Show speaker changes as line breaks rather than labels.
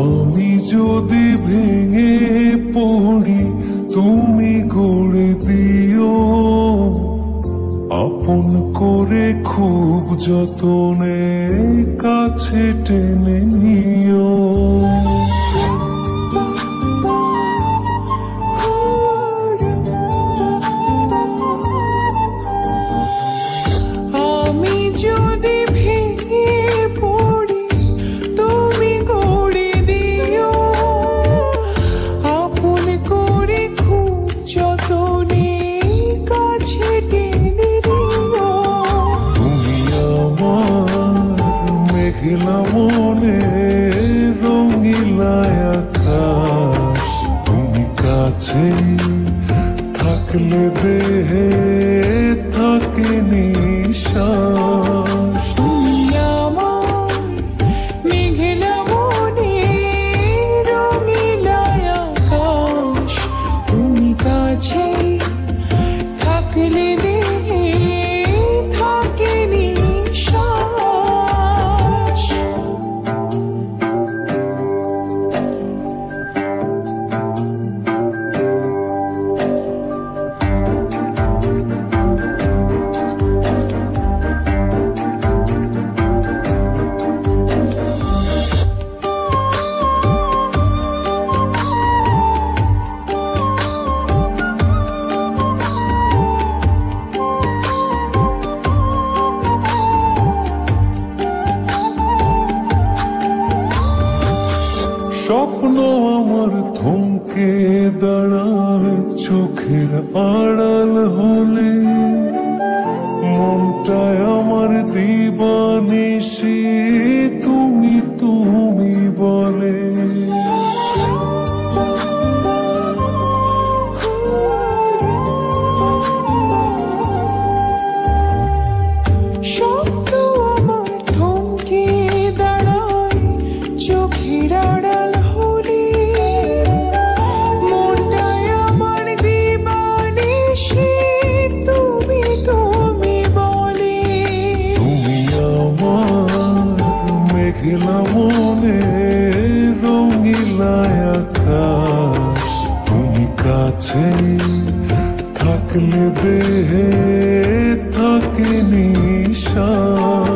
আমি যদি ভেঙে পড়ি তুমি গড়ে দিও, আপন করে খুব যতনে কাছে টেনে নিও। মেঘলা মনে রঙিলা আকাশ, তুমি কাছে থাকলে দেহে থাকে নিঃশ্বাস।
তুমি আমার মেঘলা মনে রঙিলা আকাশ, তুমি কাছে থাকলে দেহে থাকে নিঃশ্বাস।
স্বপ্ন আমার থমকে দাঁড়ায় চোখের আড়াল হলে, মনটায় আমার দিবানিশি তুমি তুমি বলে।
স্বপ্ন আমার থমকে দাঁড়ায় চোখের আড়াল,
মেঘলা মনে রঙিলা আকাশ, তুমি কাছে থাকলে দেহে থাকে নিঃশ্বাস।